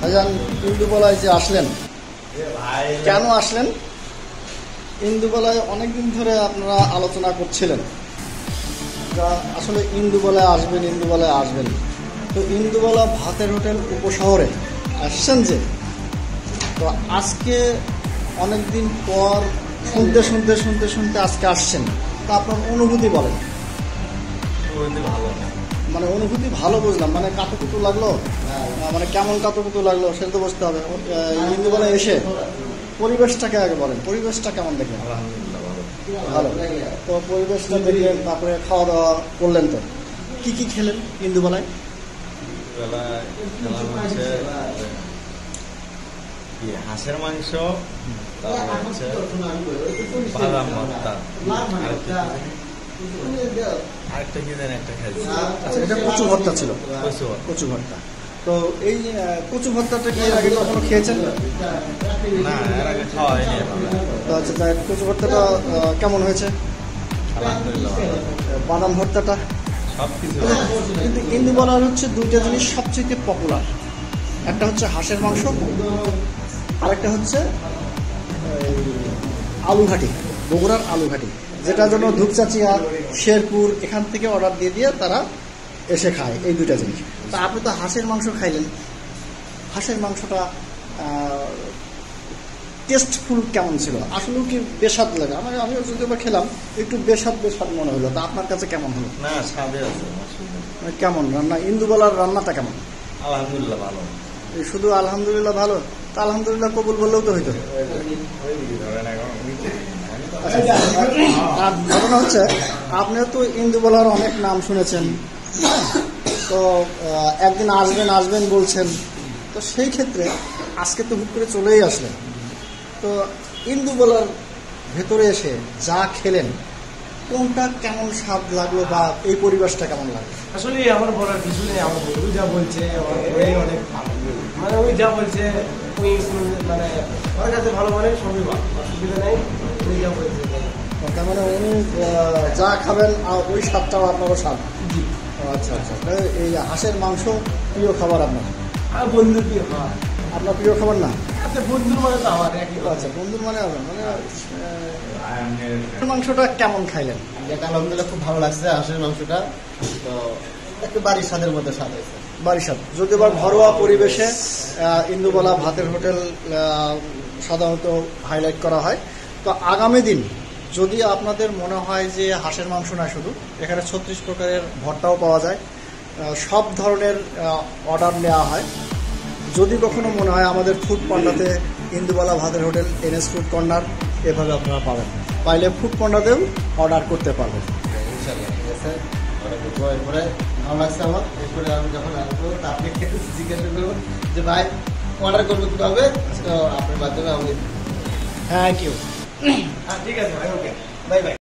ভাইজান ইন্দুবালায় যে আসলেন, কেন আসলেন? ইন্দুবালায় অনেকদিন ধরে আপনারা আলোচনা করছিলেন যা আসলে ইন্দুবালায় আসবেন। তো ইন্দুবালা ভাতের হোটেল উপশহরে আসছেন যে, তো আজকে অনেকদিন পর শুনতে আজকে আসছেন, তো আপনার অনুভূতি বলেন। ভালো, মানে অনুভূতি ভালো বুঝলাম, মানে কাতুকুতু লাগলো, মানে কেমন কাতুকুতু লাগলো সেটা তো বুঝতে হবে। ইন্দুবালায় এসে পরিবেশটাকে আগে বলেন, পরিবেশটা কেমন দেখলেন? ভালো। তো পরিবেশটা দেখলেন, তারপরে খাওয়া দাওয়া করলেন, তো কি খেলেন ইন্দুবালায়? হাঁসের মাংস, বাদাম ভর্তা, আরেকটা কি জানি একটা খাইছি। আচ্ছা, এটা কচু ভর্তা ছিল। কচু ভর্তা। তো এই কচু ভর্তাটা কি এর আগে কখনো খেয়েছেন? না, এর আগে খাওয়া হয়নি। তো আচ্ছা, কচু ভর্তাটা কেমন হয়েছে? আলহামদুলিল্লাহ। বাদাম ভর্তাটা সবকিছু। কিন্তু ইন্দুবালার হচ্ছে দুইটা জিনিস সবচেয়ে পপুলার, একটা হচ্ছে হাঁসের মাংস, আরেকটা হচ্ছে আলুঘাটি, বগুড়ার আলুঘাটি, যেটার জন্য ধূপচাচিয়া, শেরপুর এখান থেকে অর্ডার দিয়ে তারা এসে খায় এই দুইটা জিনিস। তা আপনি তো হাঁসের মাংস খাইলেন, হাঁসের মাংসটা টেস্টফুল কেমন ছিল? আসলে কি বেস্বাদ লাগে? আমিও যদি খেলাম, একটু বেস্বাদ মনে হলো। তা আপনার কাছে কেমন হলো? না, স্বাদে আছে। কেমন রান্না? ইন্দুবালার রান্নাটা কেমন? আলহামদুলিল্লাহ ভালো। শুধু আলহামদুলিল্লাহ ভালো? তা আলহামদুলিল্লাহ কবুল বললেও তো হইতো। আর ঘটনা হচ্ছে, আপনিও তো ইন্দুবালার অনেক নাম শুনেছেন, তো একদিন আসবেন বলছেন, তো সেই ক্ষেত্রে আজকে তো হুট করে চলেই আসলেন। তো ইন্দুবালার ভেতরে এসে যা খেলেন, কোনটা কেমন স্বাদ লাগলো বা এই পরিবেশটা কেমন লাগলো? আসলে আমার বলার কিছু নেই। আমার বন্ধু যা বলছে অনেক ভালো, মানে ওই যা বলছে ওই মানে ওর কাছে ভালো, মানে সবই ভালো, অসুবিধা নেই। উনি যা বলছে, তার মানে উনি যা খাবেন ওই স্বাদটাও আপনারও স্বাদ। আচ্ছা, এই হাঁসের মাংস প্রিয় খাবার আপনার? আর বন্ধুর প্রিয় খাবার। আপনার প্রিয় খাবার না? আচ্ছা, বন্ধুর মানে তো আমার একই। আচ্ছা, বন্ধুর মানে মাংসটা কেমন খাইলেন? আলহামদুলিল্লাহ খুব ভালো লাগছে হাঁসের মাংসটা। তো একটু বাড়ির স্বাদের মধ্যে স্বাদ হয়েছে। বাড়ির স্বাদ, যদি আবার ঘরোয়া পরিবেশে ইন্দুবালা ভাতের হোটেল সাধারণত হাইলাইট করা হয়। তো আগামী দিন যদি আপনাদের মনে হয় যে হাঁসের মাংস না শুধু, এখানে 36 প্রকারের ভর্তাও পাওয়া যায়, সব ধরনের অর্ডার নেওয়া হয়। যদি কখনো মনে হয় আমাদের ফুড পান্ডাতে ইন্দুবালা ভাতের হোটেল, NS ফুড কর্নার, এভাবে আপনারা পাবেন। পাইলে ফুড পান্ডাতেও অর্ডার করতে পারবেন। ইনশাআল্লাহ, ঠিক আছে। এরপরে ভালো লাগছে আমার। এরপরে আমি যখন আসবো আপনি জিজ্ঞাসা করবো যে ভাই অর্ডার করবো কীভাবে, তো আপনার মাধ্যমে আমি। Thank you. ঠিক আছে ভাই, ওকে, বাই বাই।